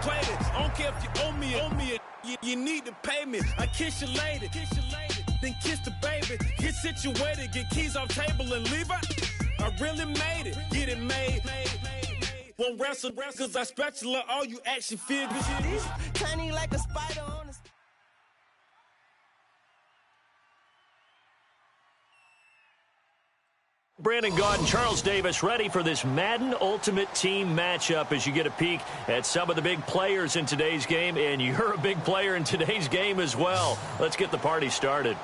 antiquated. I don't care if you owe me it. You need to pay me. I kiss your lady. Then kiss the baby. Get situated, get keys off table and leave her. I really made it. Get it made. Won't wrestle, cause I spatula all you action figures. Tiny like a spider on a... Brandon Gaudin, Charles Davis ready for this Madden Ultimate Team matchup as you get a peek at some of the big players in today's game, and you're a big player in today's game as well. Let's get the party started.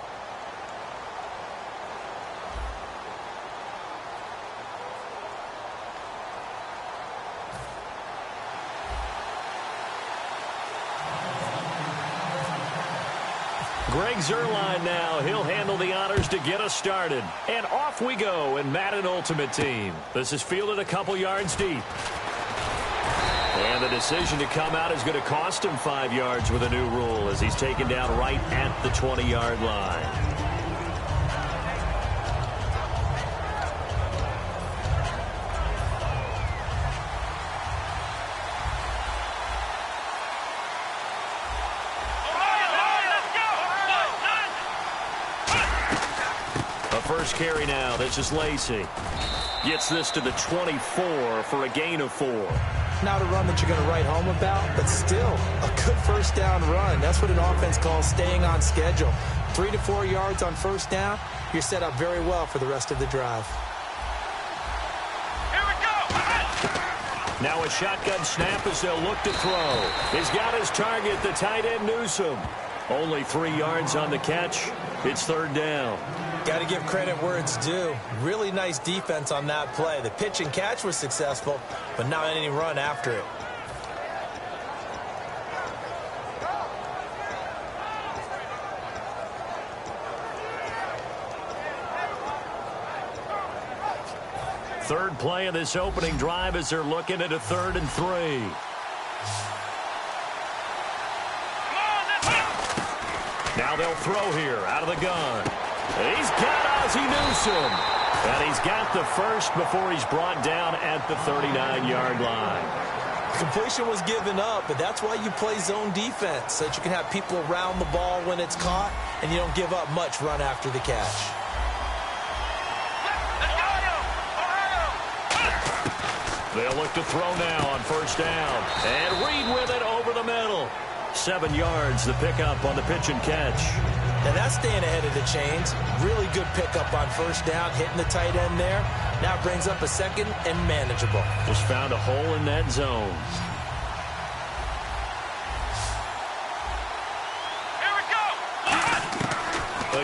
Greg Zuerlein now. He'll handle the honors to get us started. And off we go in Madden Ultimate Team. This is fielded a couple yards deep. And the decision to come out is going to cost him 5 yards with a new rule as he's taken down right at the 20-yard line. First carry now. This is Lacy. Gets this to the 24 for a gain of 4. Not a run that you're going to write home about, but still a good first down run. That's what an offense calls staying on schedule. 3 to 4 yards on first down. You're set up very well for the rest of the drive. Here we go. Now a shotgun snap as they'll look to throw. He's got his target, the tight end Newsome. Only 3 yards on the catch. It's third down. Got to give credit where it's due. Really nice defense on that play. The pitch and catch was successful, but not any run after it. Third play of this opening drive as they're looking at a 3rd and 3. Now they'll throw here out of the gun. He's got Ozzie Newsome. And he's got the first before he's brought down at the 39-yard line. Completion was given up, but that's why you play zone defense, so that you can have people around the ball when it's caught, and you don't give up much run after the catch. They'll look to throw now on first down. And Reed with it over the middle. 7 yards, the pickup on the pitch and catch. And that's staying ahead of the chains. Really good pickup on first down, hitting the tight end there. Now brings up a second and manageable. Just found a hole in that zone. Here we go.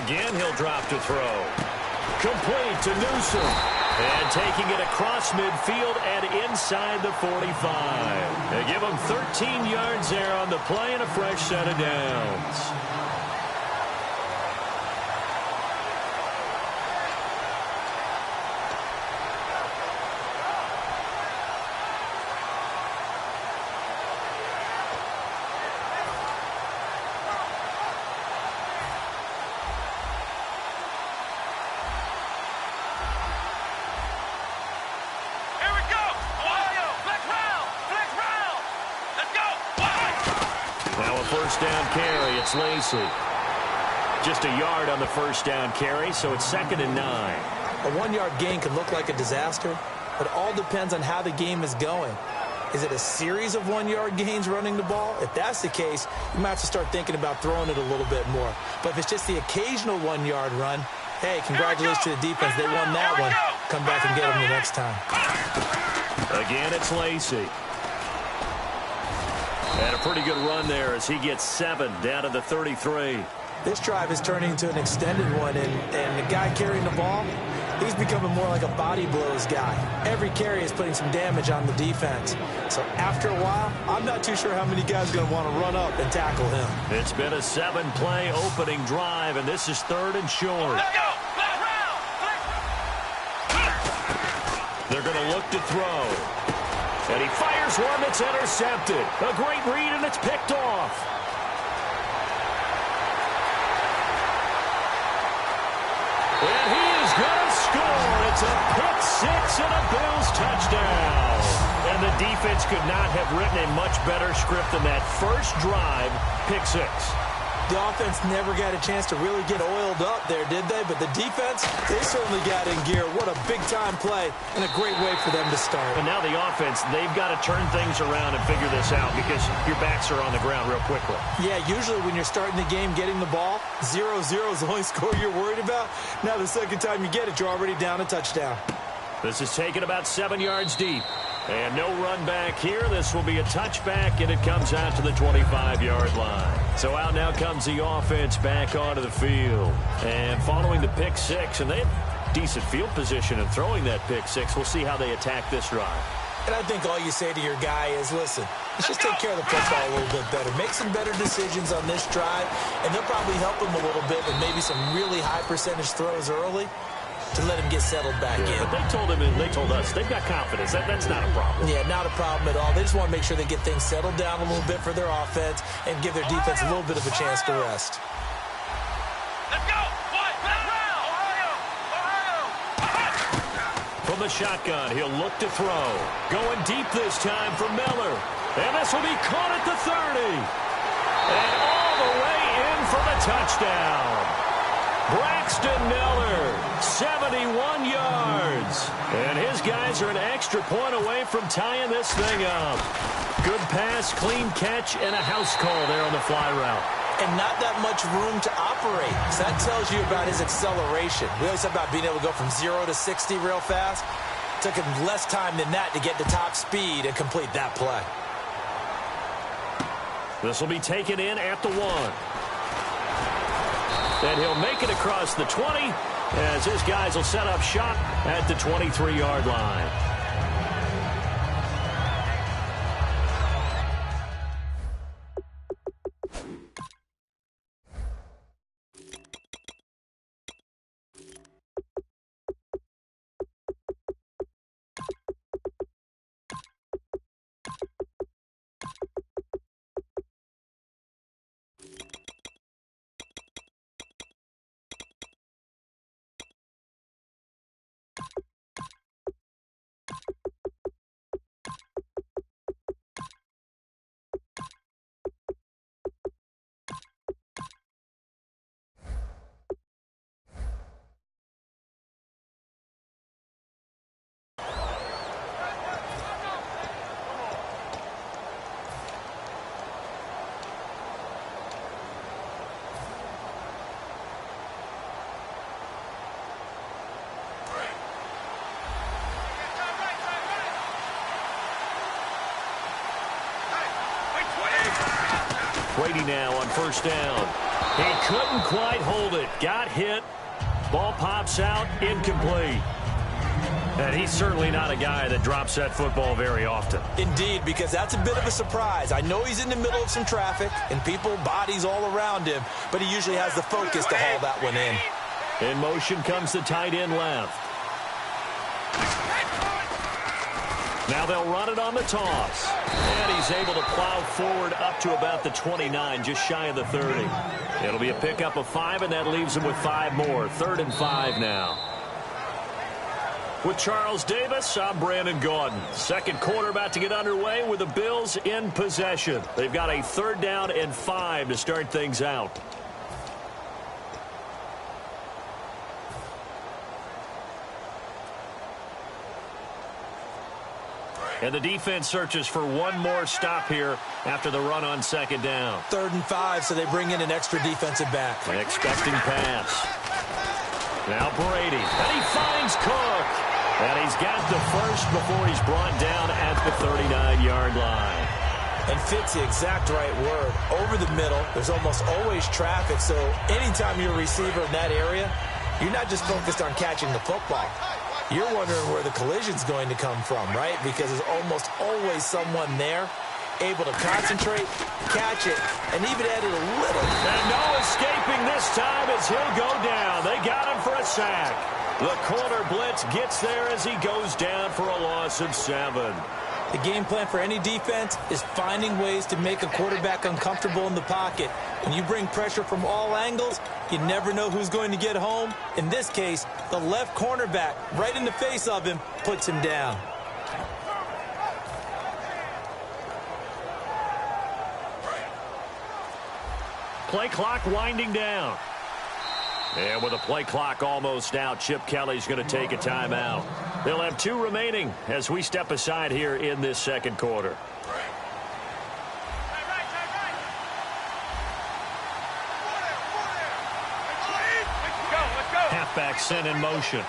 Again, he'll drop to throw. Complete to Newsome. And taking it across midfield and inside the 45. They give him 13 yards there on the play and a fresh set of downs. First down carry, it's Lacy. Just a yard on the first down carry, so it's 2nd and 9. A 1-yard gain can look like a disaster, but it all depends on how the game is going. Is it a series of 1-yard gains running the ball? If that's the case, you might have to start thinking about throwing it a little bit more. But if it's just the occasional 1-yard run, hey, congratulations to the defense. They won that one. Come back and get them the next time. Again, it's Lacy. And a pretty good run there as he gets 7 down to the 33. This drive is turning into an extended one, and the guy carrying the ball, he's becoming more like a body blows guy. Every carry is putting some damage on the defense. So after a while, I'm not too sure how many guys are going to want to run up and tackle him. It's been a 7-play opening drive, and this is 3rd and short. Let's go. They're going to look to throw. And he fires one that's intercepted. A great read, and it's picked off. And he is going to score. It's a pick six and a Bills touchdown. And the defense could not have written a much better script than that. First drive, pick 6. The offense never got a chance to really get oiled up there, did they? But the defense, they certainly got in gear. What a big-time play and a great way for them to start. And now the offense, they've got to turn things around and figure this out because your backs are on the ground real quickly. Yeah, usually when you're starting the game getting the ball, 0-0 is the only score you're worried about. Now the second time you get it, you're already down a touchdown. This is taken about 7 yards deep. And no run back here. This will be a touchback, and it comes out to the 25-yard line. So out now comes the offense back onto the field. And following the pick 6, and they have decent field position in throwing that pick 6. We'll see how they attack this drive. And I think all you say to your guy is, listen, let's just take care of the football a little bit better. Make some better decisions on this drive, and they'll probably help him a little bit with maybe some really high-percentage throws early to let him get settled back in. But they told him, and they told us, they've got confidence. That's not a problem. Yeah, not a problem at all. They just want to make sure they get things settled down a little bit for their offense and give their defense a little bit of a chance to rest. Let's go! From the shotgun, he'll look to throw. Going deep this time for Miller. And this will be caught at the 30. And all the way in for the touchdown. Braxton Miller, 71 yards. And his guys are an extra point away from tying this thing up. Good pass, clean catch, and a house call there on the fly route. And not that much room to operate. So that tells you about his acceleration. We always talk about being able to go from 0 to 60 real fast. It took him less time than that to get to top speed and complete that play. This will be taken in at the 1. And he'll make it across the 20 as his guys will set up shop at the 23-yard line. Brady now on first down. He couldn't quite hold it. Got hit. Ball pops out. Incomplete. And he's certainly not a guy that drops that football very often. Indeed, because that's a bit of a surprise. I know he's in the middle of some traffic and people, bodies all around him, but he usually has the focus to haul that one in. In motion comes the tight end left. Now they'll run it on the toss. And he's able to plow forward up to about the 29, just shy of the 30. It'll be a pickup of 5, and that leaves him with 5 more. 3rd and 5 now. With Charles Davis, I'm Brandon Gaudin. Second quarter about to get underway with the Bills in possession. They've got a 3rd down and 5 to start things out. And the defense searches for one more stop here after the run on 2nd down. 3rd and 5, so they bring in an extra defensive back. An expecting pass. Now Brady. And he finds Cook. And he's got the first before he's brought down at the 39-yard line. And fits the exact right word. Over the middle, there's almost always traffic, so anytime you're a receiver in that area, you're not just focused on catching the football. You're wondering where the collision's going to come from, right? Because there's almost always someone there able to concentrate, catch it, and even add it a little. And no escaping this time as he'll go down. They got him for a sack. The corner blitz gets there as he goes down for a loss of 7. The game plan for any defense is finding ways to make a quarterback uncomfortable in the pocket. When you bring pressure from all angles, you never know who's going to get home. In this case, the left cornerback, right in the face of him, puts him down. Play clock winding down. And with the play clock almost out, Chip Kelly's going to take a timeout. They'll have 2 remaining as we step aside here in this second quarter. Halfback sent in motion.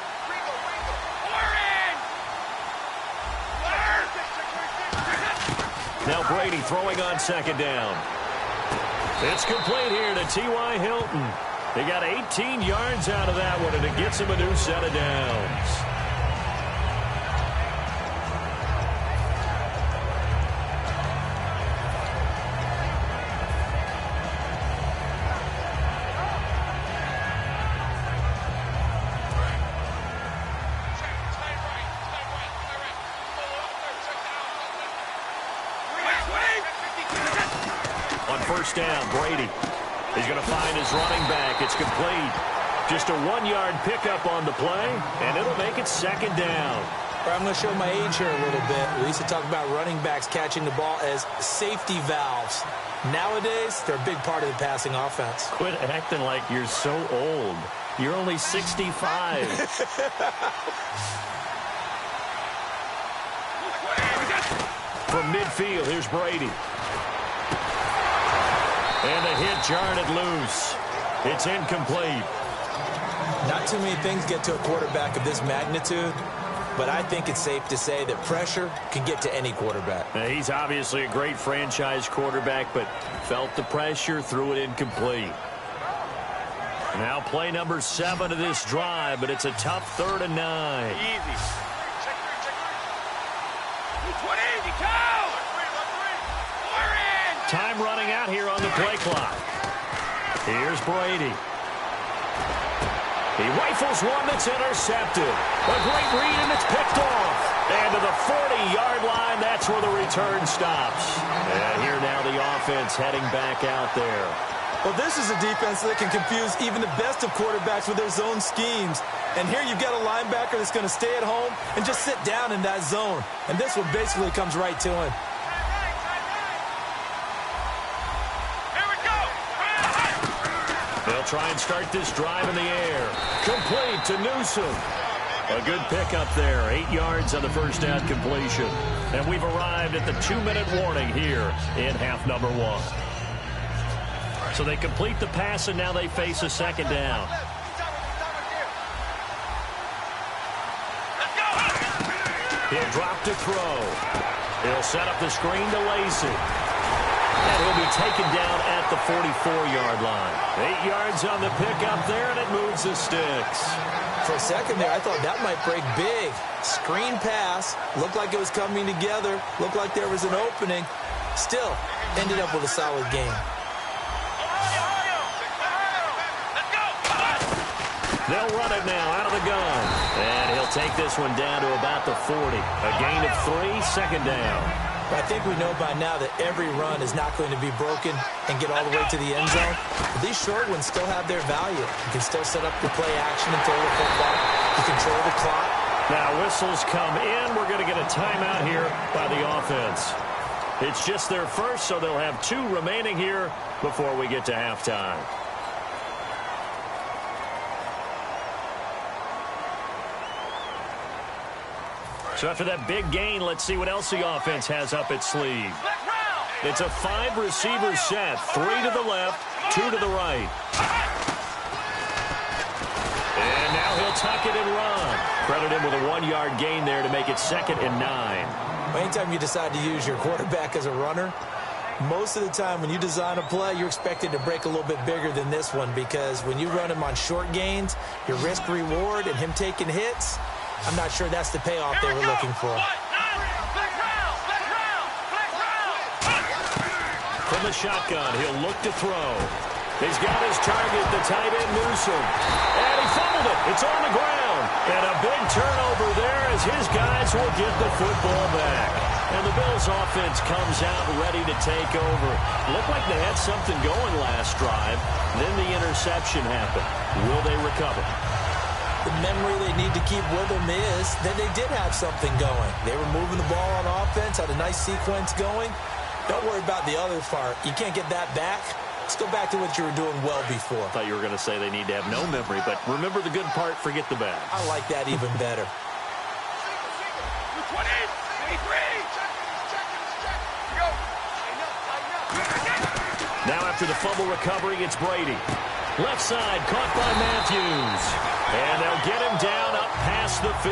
Now Brady throwing on second down. It's complete here to T.Y. Hilton. They got 18 yards out of that one, and it gets him a new set of downs. First down, Brady. He's going to find his running back. It's complete. Just a 1-yard pickup on the play, and it'll make it second down. I'm going to show my age here a little bit. We used to talk about running backs catching the ball as safety valves. Nowadays, they're a big part of the passing offense. Quit acting like you're so old. You're only 65. From midfield, here's Brady. And the hit jarred it loose. It's incomplete. Not too many things get to a quarterback of this magnitude, but I think it's safe to say that pressure can get to any quarterback. Now, he's obviously a great franchise quarterback, but felt the pressure, threw it incomplete. Now play number 7 of this drive, but it's a tough 3rd and 9. Easy. Time running out here on the play clock. Here's Brady. He rifles one that's intercepted. A great read, and it's picked off. And to the 40-yard line, that's where the return stops. And here now the offense heading back out there. Well, this is a defense that can confuse even the best of quarterbacks with their zone schemes. And here you've got a linebacker that's going to stay at home and just sit down in that zone. And this one basically comes right to him. They'll try and start this drive in the air. Complete to Newsome. A good pickup there. 8 yards on the first down completion. And we've arrived at the 2-minute warning here in half number 1. So they complete the pass, and now they face a second down. He'll drop to throw. He'll set up the screen to Lacy. And he'll be taken down at the 44-yard line. 8 yards on the pickup there, and it moves the sticks. For a second there, I thought that might break big. Screen pass. Looked like it was coming together. Looked like there was an opening. Still, ended up with a solid game. They'll run it now out of the gun. And he'll take this one down to about the 40. A gain of 3, second down. I think we know by now that every run is not going to be broken and get all the way to the end zone. But these short ones still have their value. You can still set up your play action and throw the football. You control the clock. Now whistles come in. We're going to get a timeout here by the offense. It's just their first, so they'll have 2 remaining here before we get to halftime. So after that big gain, let's see what else the offense has up its sleeve. It's a 5-receiver set. 3 to the left, 2 to the right. And now he'll tuck it and run. Credit him with a 1-yard gain there to make it 2nd and 9. Anytime you decide to use your quarterback as a runner, most of the time when you design a play, you're expected to break a little bit bigger than this one, because when you run him on short gains, your risk-reward and him taking hits, I'm not sure that's the payoff they were looking for. From the shotgun, he'll look to throw. He's got his target, the tight end Newsome. And he fumbled it. It's on the ground. And a big turnover there as his guys will get the football back. And the Bills offense comes out ready to take over. Looked like they had something going last drive. Then the interception happened. Will they recover? The memory they need to keep with them is that they did have something going. They were moving the ball on offense, had a nice sequence going. Don't worry about the other part. You can't get that back. Let's go back to what you were doing well before. I thought you were going to say they need to have no memory, but remember the good part, forget the bad. I like that even better. Now after the fumble recovery, it's Brady. Left side, caught by Matthews. And they'll get him down up past the 15.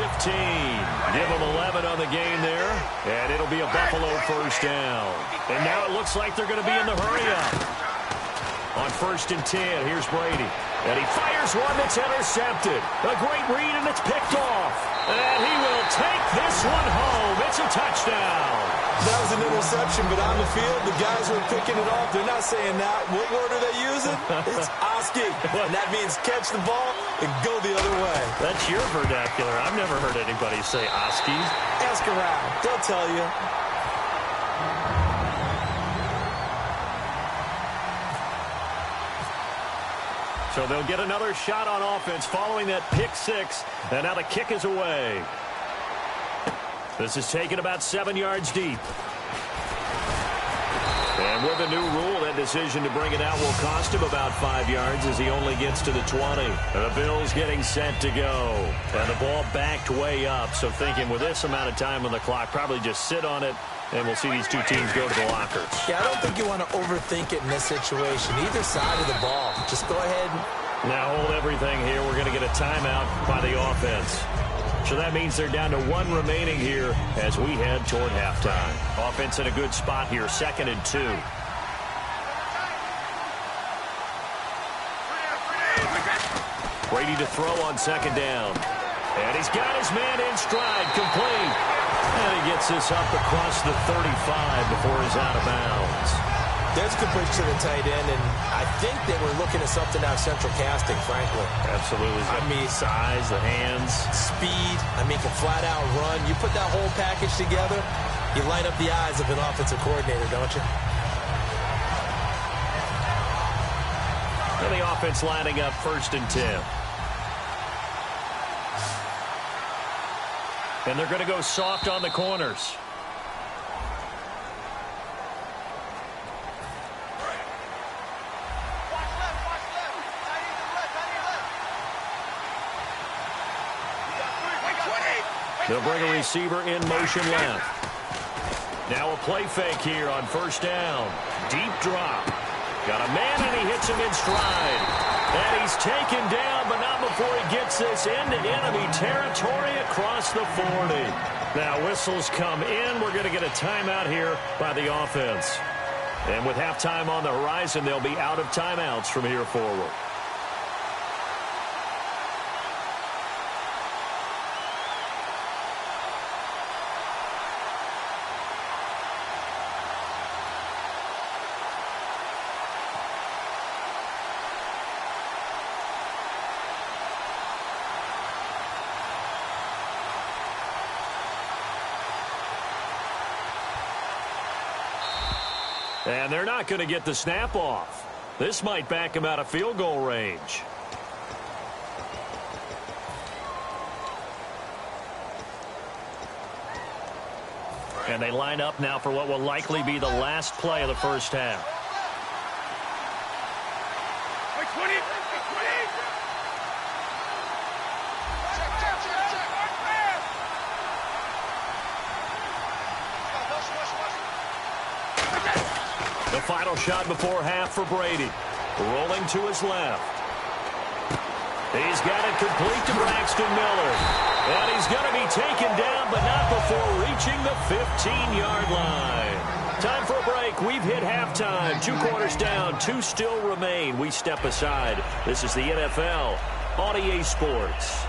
Give him 11 on the game there, and it'll be a Buffalo first down. And now it looks like they're going to be in the hurry-up. On 1st and 10, here's Brady. And he fires one that's intercepted. A great read, and it's picked off. And he will take this one home. It's a touchdown. That was an interception, but on the field, the guys who are picking it off, they're not saying that. What word are they using? It's Oski. And that means catch the ball and go the other way. That's your vernacular. I've never heard anybody say Oski. Ask around. They'll tell you. So they'll get another shot on offense following that pick six. And now the kick is away. This is taken about 7 yards deep. And with the new rule, that decision to bring it out will cost him about 5 yards as he only gets to the 20. The Bills getting set to go. And the ball backed way up. So thinking with this amount of time on the clock, probably just sit on it. And we'll see these two teams go to the lockers. Yeah, I don't think you want to overthink it in this situation. Either side of the ball. Just go ahead. Now hold everything here. We're going to get a timeout by the offense. So that means they're down to 1 remaining here as we head toward halftime. Offense in a good spot here, 2nd and 2. Brady to throw on 2nd down. And he's got his man in stride, complete. And he gets this up across the 35 before he's out of bounds. There's completion to the tight end, and I think that we're looking at something out of central casting, frankly. Absolutely. I mean, size, the hands. Speed. I mean, can flat out run. You put that whole package together, you light up the eyes of an offensive coordinator, don't you? And the offense lining up 1st and 10. And they're going to go soft on the corners. They'll bring a receiver in motion left. Now a play fake here on 1st down. Deep drop. Got a man, and he hits him in stride. And he's taken down, but not before he gets this into enemy territory across the 40. Now whistles come in. We're going to get a timeout here by the offense. And with halftime on the horizon, they'll be out of timeouts from here forward. And they're not going to get the snap off. This might back him out of field goal range. And they line up now for what will likely be the last play of the first half. The final shot before half for Brady. Rolling to his left. He's got it complete to Braxton Miller. And he's going to be taken down, but not before reaching the 15-yard line. Time for a break. We've hit halftime. 2 quarters down. 2 still remain. We step aside. This is the NFL on EA Sports.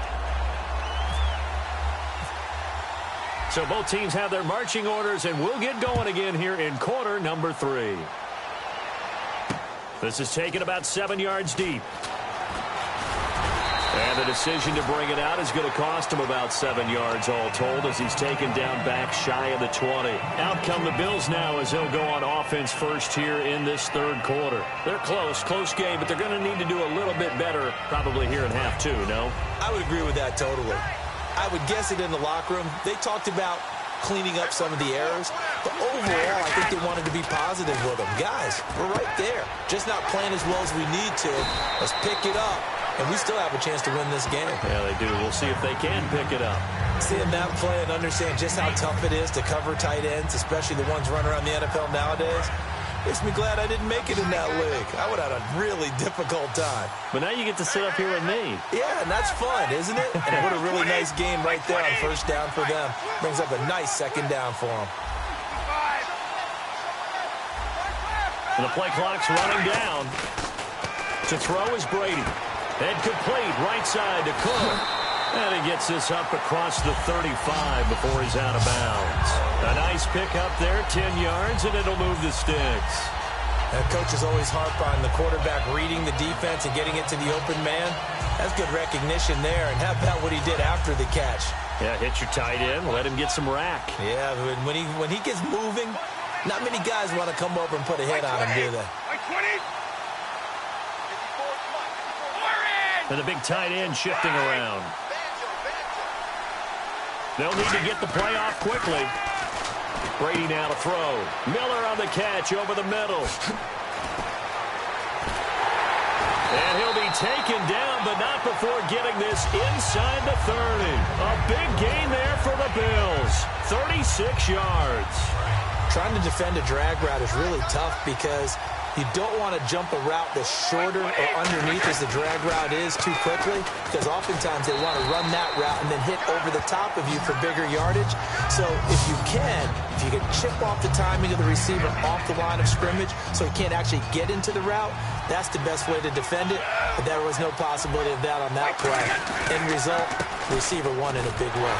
So both teams have their marching orders, and we'll get going again here in quarter number 3. This is taken about 7 yards deep. And the decision to bring it out is going to cost him about 7 yards all told as he's taken down back shy of the 20. Out come the Bills now as they'll go on offense first here in this 3rd quarter. They're close game, but they're going to need to do a little bit better probably here in half 2, no? I would agree with that totally. I would guess it in the locker room. They talked about cleaning up some of the errors. But overall, I think they wanted to be positive with them. Guys, we're right there. Just not playing as well as we need to. Let's pick it up. And we still have a chance to win this game. Yeah, they do. We'll see if they can pick it up. Seeing that play and understand just how tough it is to cover tight ends, especially the ones running around the NFL nowadays, makes me glad I didn't make it in that league. I would have had a really difficult time. But now you get to sit up here with me. Yeah, and that's fun, isn't it? And what a really nice game right there on first down for them. Brings up a nice second down for them. And the play clock's running down. To throw is Brady. And complete right side to Cook. And he gets this up across the 35 before he's out of bounds. A nice pick up there, 10 yards, and it'll move the sticks. Now, coaches always harp on the quarterback reading the defense and getting it to the open man. That's good recognition there. And how about what he did after the catch? Yeah, hit your tight end, let him get some rack. Yeah, when he gets moving, not many guys want to come over and put a hit on him, do they? And the big tight end shifting around. They'll need to get the play off quickly. Brady now to throw. Miller on the catch over the middle. And he'll be taken down, but not before getting this inside the 30. A big gain there for the Bills. 36 yards. Trying to defend a drag route is really tough because you don't want to jump a route that's shorter or underneath as the drag route is too quickly, because oftentimes they want to run that route and then hit over the top of you for bigger yardage. So if you can chip off the timing of the receiver off the line of scrimmage so he can't actually get into the route, that's the best way to defend it. But there was no possibility of that on that play. End result, the receiver won in a big way.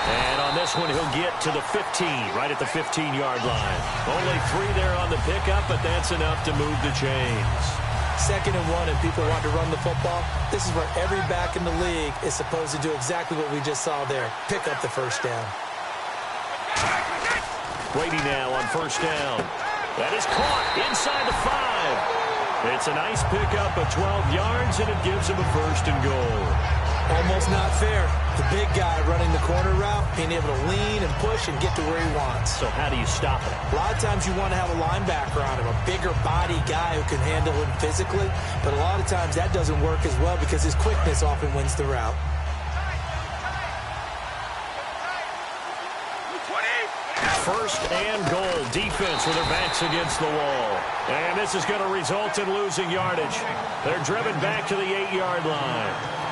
And on this one, he'll get to the 15, right at the 15-yard line. Only 3 there on the pickup, but that's enough to move the chains. 2nd and 1, and people want to run the football. This is where every back in the league is supposed to do exactly what we just saw there. Pick up the first down. Brady now on first down. That is caught inside the 5. It's a nice pickup of 12 yards, and it gives him a 1st and goal. Almost not fair. The big guy running the corner route, being able to lean and push and get to where he wants. So how do you stop it? A lot of times you want to have a linebacker on him, a bigger body guy who can handle him physically. But a lot of times that doesn't work as well because his quickness often wins the route. First and goal. Defense with their backs against the wall. And this is going to result in losing yardage. They're driven back to the 8-yard line.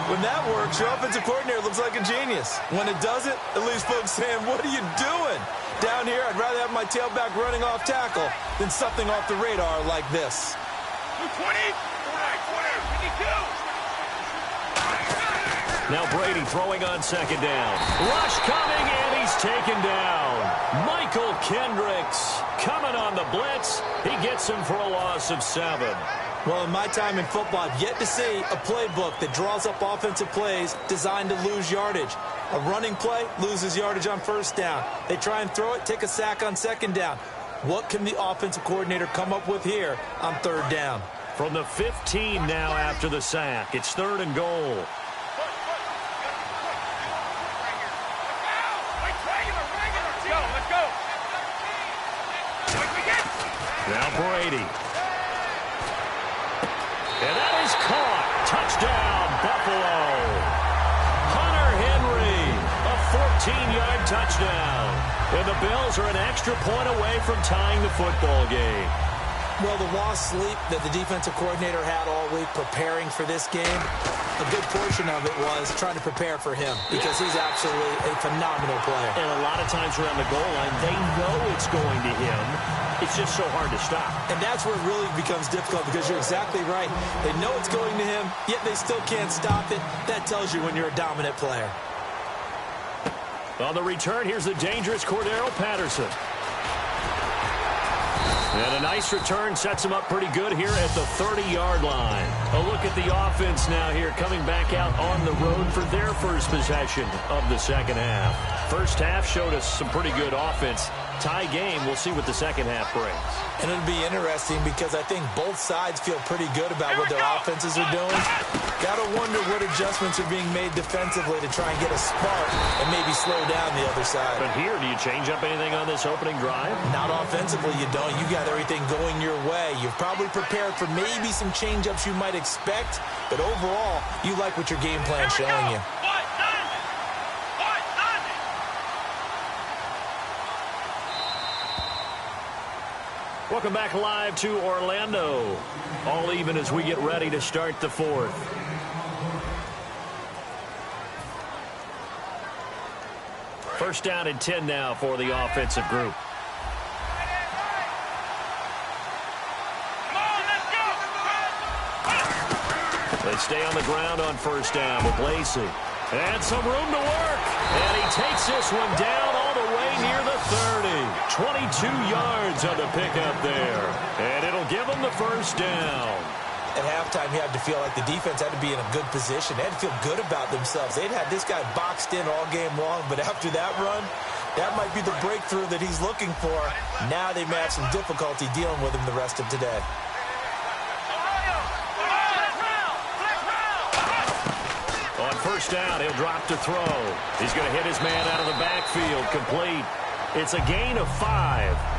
When that works, your offensive coordinator looks like a genius. When it doesn't, at least folks saying, what are you doing? Down here, I'd rather have my tailback running off tackle than something off the radar like this. 20, 22. Now Brady throwing on 2nd down. Rush coming, and he's taken down. Michael Kendricks coming on the blitz. He gets him for a loss of 7. Well, in my time in football, I've yet to see a playbook that draws up offensive plays designed to lose yardage. A running play loses yardage on first down. They try and throw it, take a sack on 2nd down. What can the offensive coordinator come up with here on 3rd down? From the 15 now after the sack. It's 3rd and goal. Now Brady. And that is caught. Touchdown, Buffalo. Hunter Henry, a 14-yard touchdown. And the Bills are an extra point away from tying the football game. Well, the lost sleep that the defensive coordinator had all week preparing for this game, a good portion of it was trying to prepare for him because he's absolutely a phenomenal player. And a lot of times around the goal line, they know it's going to him. It's just so hard to stop. And that's where it really becomes difficult because you're exactly right. They know it's going to him, yet they still can't stop it. That tells you when you're a dominant player. On the return, here's the dangerous Cordero Patterson. And a nice return sets him up pretty good here at the 30-yard line. A look at the offense now here coming back out on the road for their first possession of the second half. First half showed us some pretty good offense. Tie game. We'll see what the second half brings. And it'll be interesting because I think both sides feel pretty good about what their offenses are doing. Got to wonder what adjustments are being made defensively to try and get a spark and maybe slow down the other side. But here, do you change up anything on this opening drive? Not offensively, you don't. You got everything going your way. You've probably prepared for maybe some change-ups you might expect, but overall, you like what your game plan's showing you. Welcome back live to Orlando. All even as we get ready to start the fourth. First down and 10 now for the offensive group. They stay on the ground on first down with Lacy. And some room to work. And he takes this one down all the way near the 30. 22 yards on the pickup there. And it'll give them the first down. At halftime, you had to feel like the defense had to be in a good position. They had to feel good about themselves. They'd had this guy boxed in all game long, but after that run, that might be the breakthrough that he's looking for. Now they may have some difficulty dealing with him the rest of today. On first down, he'll drop to throw. He's going to hit his man out of the backfield, complete. It's a gain of 5,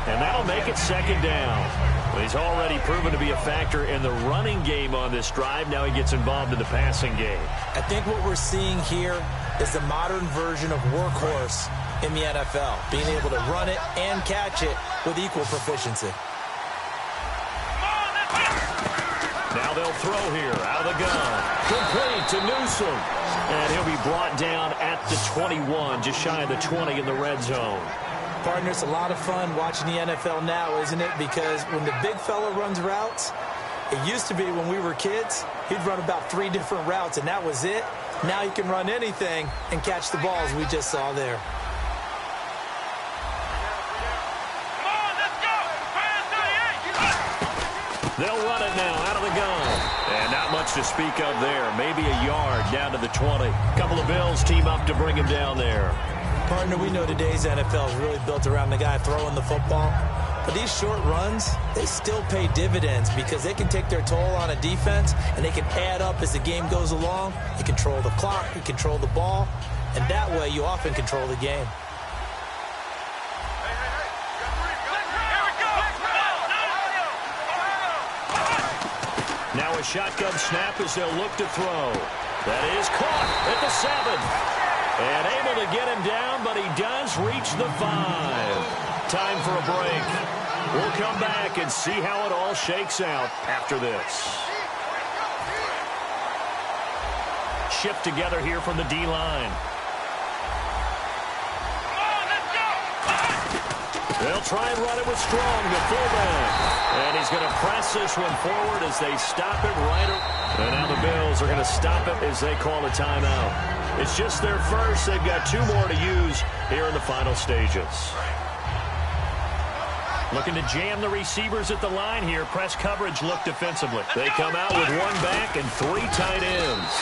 and that'll make it second down. But he's already proven to be a factor in the running game on this drive. Now he gets involved in the passing game. I think what we're seeing here is the modern version of workhorse in the NFL, being able to run it and catch it with equal proficiency. Now they'll throw here out of the gun. Complete to Newsome. And he'll be brought down at the 21, just shy of the 20 in the red zone. Partner, it's a lot of fun watching the NFL now, isn't it? Because when the big fella runs routes, it used to be when we were kids, he'd run about 3 different routes, and that was it. Now he can run anything and catch the balls we just saw there. They'll run it now out of the gun. And not much to speak of there. Maybe a yard down to the 20. A couple of Bills team up to bring him down there. Partner, we know today's NFL is really built around the guy throwing the football. But these short runs, they still pay dividends because they can take their toll on a defense and they can add up as the game goes along. You control the clock, you control the ball, and that way you often control the game. Now a shotgun snap as they'll look to throw. That is caught at the 7. And able to get him down, but he does reach the 5. Time for a break. We'll come back and see how it all shakes out after this. Shift together here from the D-line. They'll try and run it with Strong, the fullback. And he's going to press this one forward as they stop it right. And now the Bills are going to stop it as they call a timeout. It's just their first. They've got 2 more to use here in the final stages. Looking to jam the receivers at the line here. Press coverage look defensively. They come out with 1 back and 3 tight ends.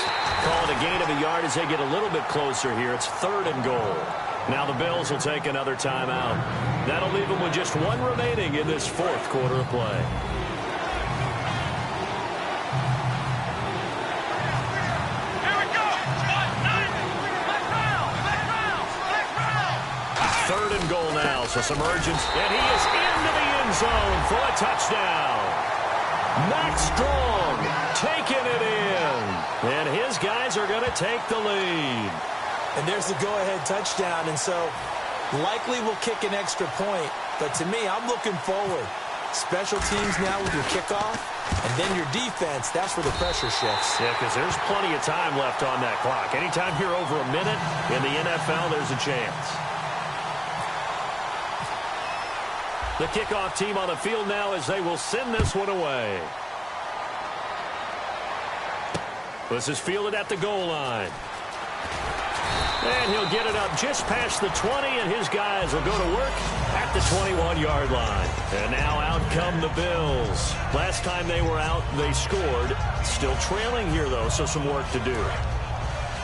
Call it a gain of a yard as they get a little bit closer here. It's 3rd and goal. Now the Bills will take another timeout. That'll leave them with just 1 remaining in this 4th quarter of play. Goal now, so some urgency, and he is into the end zone for a touchdown. Max Strong taking it in, and his guys are going to take the lead. And there's the go-ahead touchdown, and so likely will kick an extra point, but to me, I'm looking forward. Special teams now with your kickoff, and then your defense, that's where the pressure shifts. Yeah, because there's plenty of time left on that clock. Anytime you're over a minute in the NFL, there's a chance. The kickoff team on the field now as they will send this one away. This is fielded at the goal line. And he'll get it up just past the 20, and his guys will go to work at the 21-yard line. And now out come the Bills. Last time they were out, they scored. Still trailing here, though, so some work to do.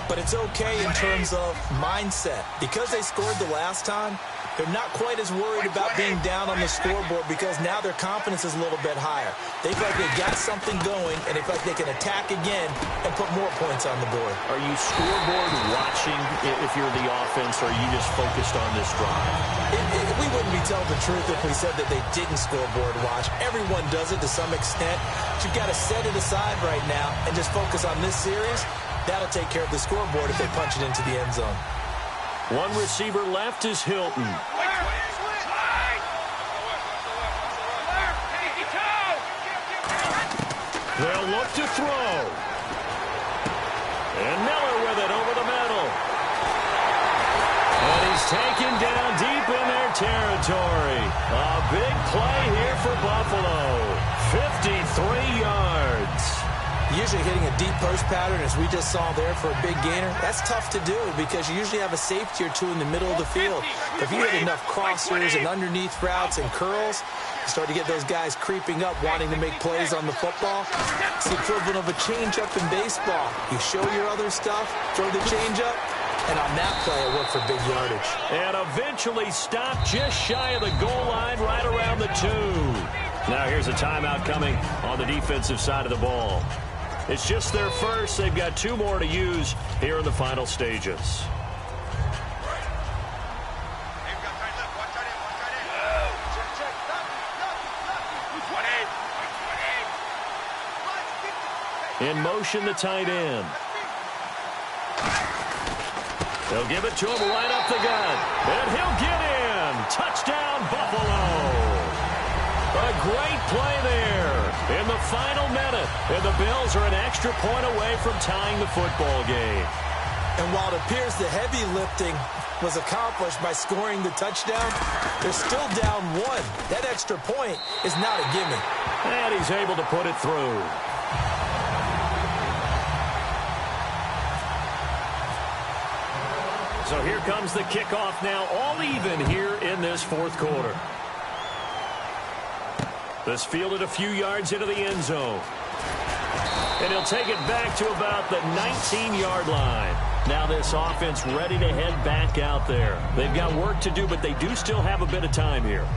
But it's okay in terms of mindset. Because they scored the last time, They're not quite as worried about being down on the scoreboard because now their confidence is a little bit higher. They feel like they've got something going, and they feel like they can attack again and put more points on the board. Are you scoreboard watching if you're the offense, or are you just focused on this drive? We wouldn't be telling the truth if we said that they didn't scoreboard watch. Everyone does it to some extent. But you've got to set it aside right now and just focus on this series. That'll take care of the scoreboard if they punch it into the end zone. One receiver left is Hilton. They'll look to throw. And Miller with it over the middle. And he's taken down deep in their territory. A big play here for Buffalo. 53 yards. Usually hitting a deep post pattern, as we just saw there, for a big gainer, that's tough to do because you usually have a safety or two in the middle of the field. But if you hit enough crossers and underneath routes and curls, you start to get those guys creeping up, wanting to make plays on the football. It's the equivalent of a changeup in baseball. You show your other stuff, throw the changeup, and on that play, it worked for big yardage. And eventually stopped just shy of the goal line, right around the 2. Now here's a timeout coming on the defensive side of the ball. It's just their first. They've got 2 more to use here in the final stages. In motion, the tight end. They'll give it to him right up the gut. And he'll get in. Touchdown, Buffalo. A great play there in the final minute. And the Bills are an extra point away from tying the football game. And while it appears the heavy lifting was accomplished by scoring the touchdown, they're still down 1. That extra point is not a gimme. And he's able to put it through. So here comes the kickoff now, all even here in this 4th quarter. This fielded a few yards into the end zone. And he'll take it back to about the 19-yard line. Now this offense ready to head back out there. They've got work to do, but they do still have a bit of time here.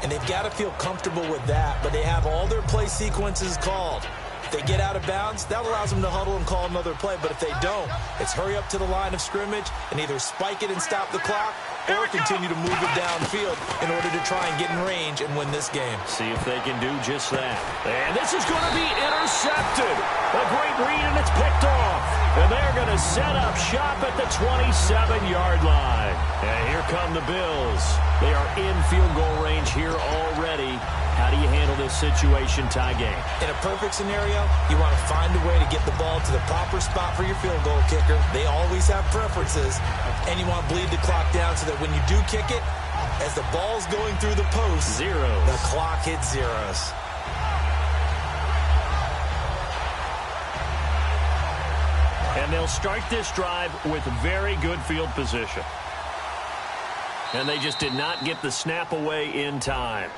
And they've got to feel comfortable with that, but they have all their play sequences called. If they get out of bounds, that allows them to huddle and call another play. But if they don't, it's hurry up to the line of scrimmage and either spike it and stop the clock or continue to move it downfield in order to try and get in range and win this game. See if they can do just that. And this is going to be intercepted. A great read, and it's picked off. And they're going to set up shop at the 27-yard line. And here come the Bills. They are in field goal range here already. How do you handle this situation, tie game? In a perfect scenario, you want to find a way to get the ball to the proper spot for your field goal kicker. They always have preferences. And you want to bleed the clock down so that when you do kick it, as the ball's going through the post, the clock hits zeros. And they'll start this drive with very good field position. And they just did not get the snap away in time.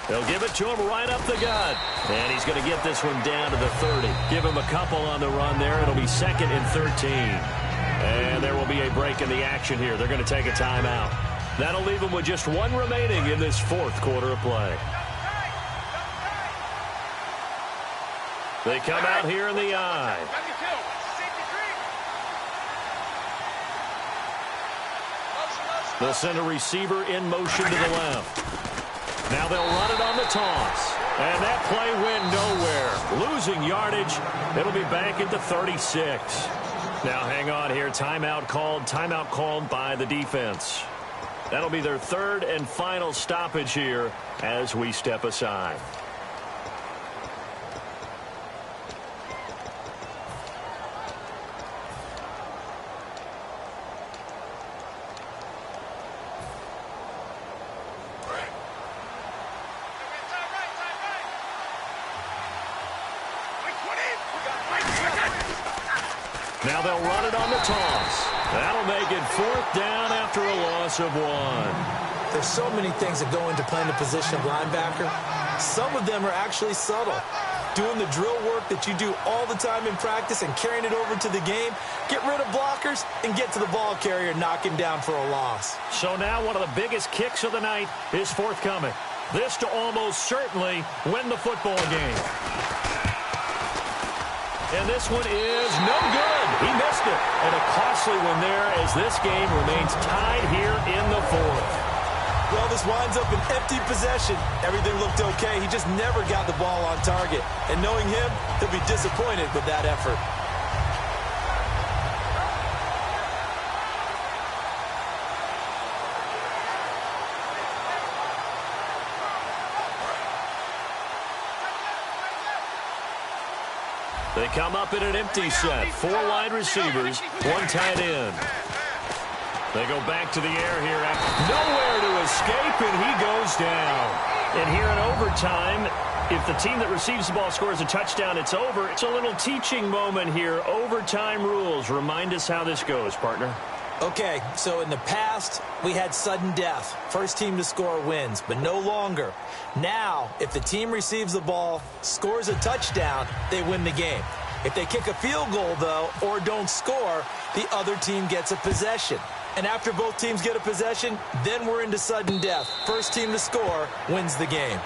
They'll give it to him right up the gut. And he's going to get this one down to the 30. Give him a couple on the run there. It'll be 2nd and 13. And there will be a break in the action here. They're going to take a timeout. That'll leave them with just 1 remaining in this 4th quarter of play. They come out here in the I. They'll send a receiver in motion to the left. Now they'll run it on the toss. And that play went nowhere. Losing yardage. It'll be back at the 36. Now hang on here. Timeout called by the defense. That'll be their 3rd and final stoppage here as we step aside. Now they'll run it on the toss. That'll make it 4th down after a loss of 1. There's so many things that go into playing the position of linebacker. Some of them are actually subtle. Doing the drill work that you do all the time in practice and carrying it over to the game. Get rid of blockers and get to the ball carrier, knock him down for a loss. So now one of the biggest kicks of the night is forthcoming. This to almost certainly win the football game. And this one is no good. He missed it. And a costly one there as this game remains tied here in the 4th. Well, this winds up an empty possession. Everything looked okay. He just never got the ball on target. And knowing him, he'll be disappointed with that effort. They come up in an empty set. 4 wide receivers, 1 tight end. They go back to the air here. Nowhere to escape, and he goes down. And here in overtime, if the team that receives the ball scores a touchdown, it's over. It's a little teaching moment here. Overtime rules. Remind us how this goes, partner. Okay, so in the past, we had sudden death. First team to score wins, but no longer. Now, if the team receives the ball, scores a touchdown, they win the game. If they kick a field goal, though, or don't score, the other team gets a possession. And after both teams get a possession, then we're into sudden death. First team to score wins the game.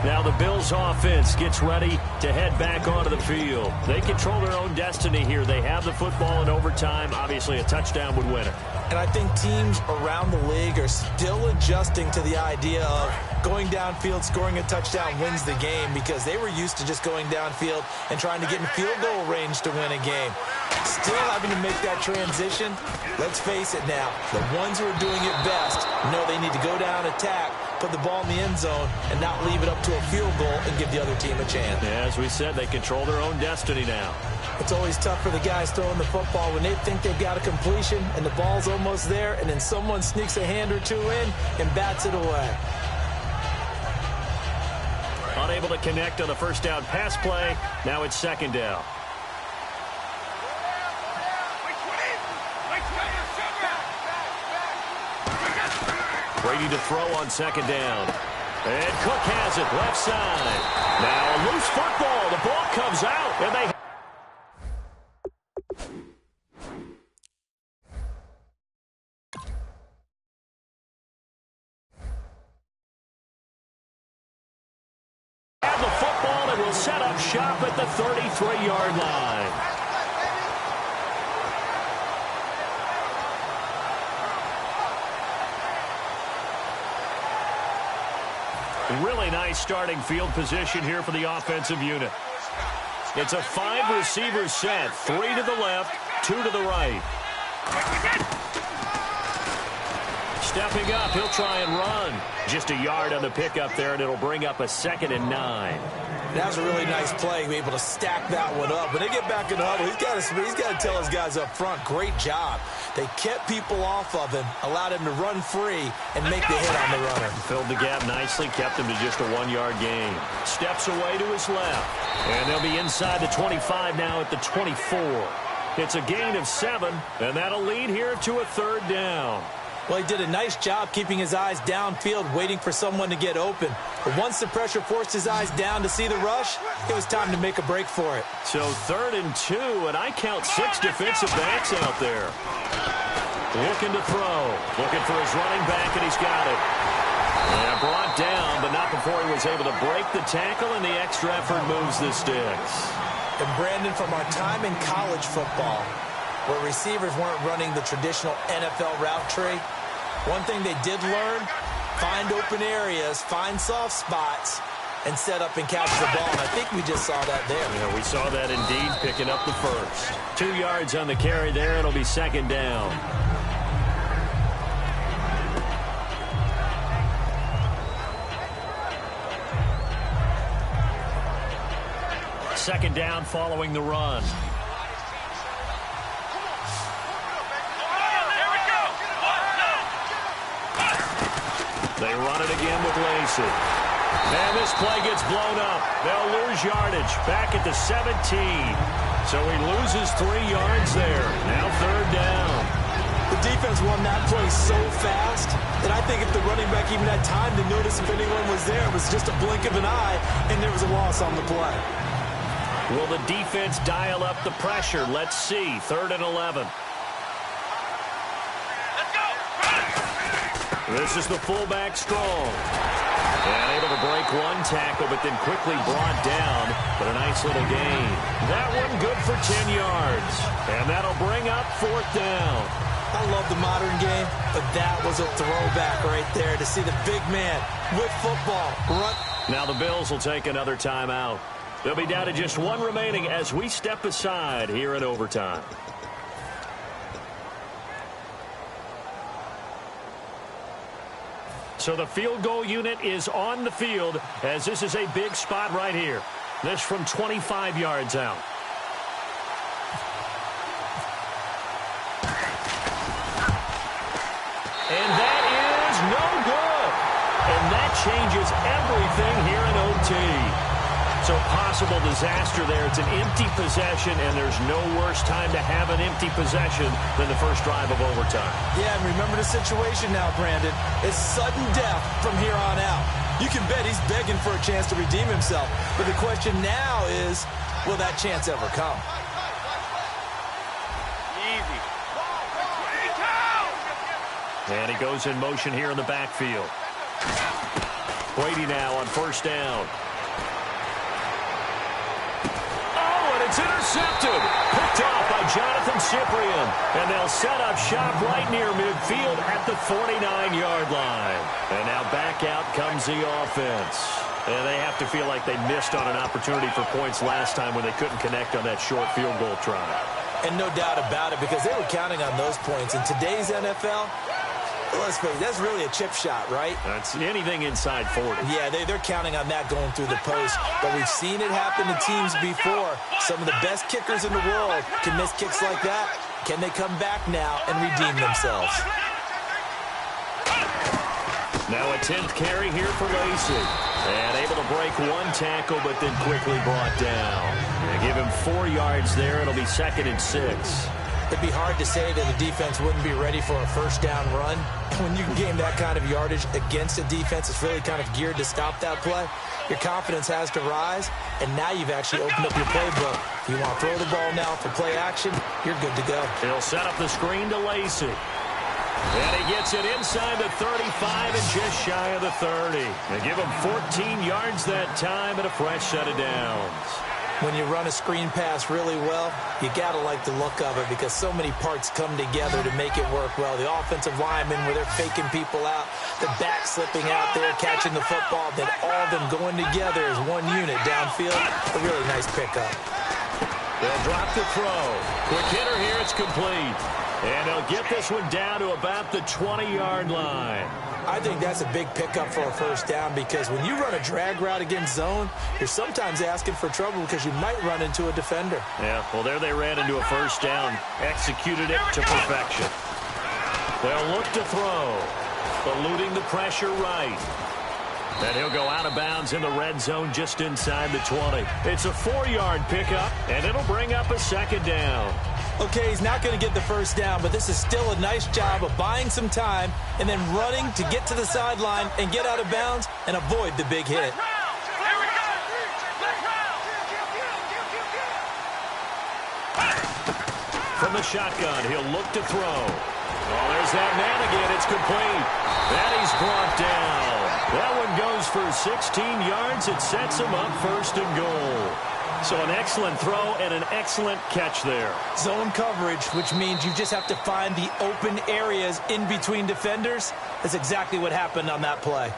Now the Bills offense gets ready to head back onto the field. They control their own destiny here. They have the football in overtime. Obviously, a touchdown would win it. And I think teams around the league are still adjusting to the idea of going downfield, scoring a touchdown wins the game, because they were used to just going downfield and trying to get in field goal range to win a game. Still having to make that transition. Let's face it now, the ones who are doing it best know they need to go down, attack, put the ball in the end zone, and not leave it up to a field goal and give the other team a chance. Yeah, as we said, they control their own destiny now. It's always tough for the guys throwing the football when they think they've got a completion and the ball's almost there, and then someone sneaks a hand or two in and bats it away. Unable to connect on the first down pass play. Now it's 2nd down. Brady to throw on 2nd down. And Cook has it left side. Now a loose football. The ball comes out, and they... have the football and will set up shop at the 33-yard line. Really nice starting field position here for the offensive unit. It's a 5-receiver set. 3 to the left, 2 to the right. Stepping up, he'll try and run. Just a yard on the pickup there, and it'll bring up a 2nd and 9. That was a really nice play, be able to stack that one up. When they get back in the huddle, he's got to tell his guys up front, great job. They kept people off of him, allowed him to run free, and make the hit on the runner. Filled the gap nicely, kept him to just a 1-yard gain. Steps away to his left. And they'll be inside the 25 now at the 24. It's a gain of 7, and that'll lead here to a 3rd down. Well, he did a nice job keeping his eyes downfield, waiting for someone to get open. But once the pressure forced his eyes down to see the rush, it was time to make a break for it. So 3rd and 2, and I count 6 defensive backs out there. Looking to throw. Looking for his running back, and he's got it. And brought down, but not before he was able to break the tackle, and the extra effort moves the sticks. And Brandon, from our time in college football, where receivers weren't running the traditional NFL route tree, one thing they did learn, find open areas, find soft spots, and set up and catch the ball. And I think we just saw that there. Yeah, we saw that indeed, picking up the first. 2 yards on the carry there. It'll be 2nd down. Second down following the run. They run it again with Lacy. And this play gets blown up. They'll lose yardage back at the 17. So he loses 3 yards there. Now 3rd down. The defense won that play so fast that I think if the running back even had time to notice if anyone was there, it was just a blink of an eye, and there was a loss on the play. Will the defense dial up the pressure? Let's see. 3rd and 11. This is the fullback Strong. And able to break 1 tackle, but then quickly brought down. But a nice little gain. That one good for 10 yards. And that'll bring up 4th down. I love the modern game, but that was a throwback right there to see the big man with football run. Now the Bills will take another timeout. They'll be down to just 1 remaining as we step aside here in overtime. So the field goal unit is on the field as this is a big spot right here. This from 25 yards out. And that is no good. And that changes everything here in OT. So possible disaster there. It's an empty possession, and there's no worse time to have an empty possession than the first drive of overtime. Yeah, and remember the situation now, Brandon. It's sudden death from here on out. You can bet he's begging for a chance to redeem himself. But the question now is, will that chance ever come? Easy. And he goes in motion here in the backfield. Brady now on 1st down. It's intercepted. Picked off by Jonathan Cyprien. And they'll set up shop right near midfield at the 49-yard line. And now back out comes the offense. And they have to feel like they missed on an opportunity for points last time when they couldn't connect on that short field goal try. And no doubt about it, because they were counting on those points. In today's NFL, let's face it, that's really a chip shot, right? That's anything inside 40. Yeah, they're counting on that going through the post. But we've seen it happen to teams before. Some of the best kickers in the world can miss kicks like that. Can they come back now and redeem themselves? Now a 10th carry here for Lacy. And able to break 1 tackle, but then quickly brought down. They give him 4 yards there. It'll be 2nd and 6. It'd be hard to say that the defense wouldn't be ready for a first down run. When you can gain that kind of yardage against a defense, it's really kind of geared to stop that play. Your confidence has to rise, and now you've actually opened up your playbook. If you want to throw the ball now for play action, you're good to go. He'll set up the screen to Lacy. And he gets it inside the 35 and just shy of the 30. They give him 14 yards that time and a fresh set of downs. When you run a screen pass really well, you got to like the look of it because so many parts come together to make it work well. The offensive linemen where they're faking people out, the back slipping out there, catching the football, then all of them going together as one unit downfield. A really nice pickup. They'll drop the throw. Quick hitter here, it's complete. And they'll get this one down to about the 20-yard line. I think that's a big pickup for a first down because when you run a drag route against zone, you're sometimes asking for trouble because you might run into a defender. Yeah, well, there they ran into a first down, executed it to perfection. They'll look to throw, eluding the pressure right. And he'll go out of bounds in the red zone just inside the 20. It's a 4-yard pickup, and it'll bring up a 2nd down. Okay, he's not going to get the first down, but this is still a nice job of buying some time and then running to get to the sideline and get out of bounds and avoid the big hit. From the shotgun, he'll look to throw. Oh, there's that man again. It's complete. And he's brought down. That one goes for 16 yards. It sets him up 1st and goal. So an excellent throw and an excellent catch there. Zone coverage, which means you just have to find the open areas in between defenders. That's exactly what happened on that play.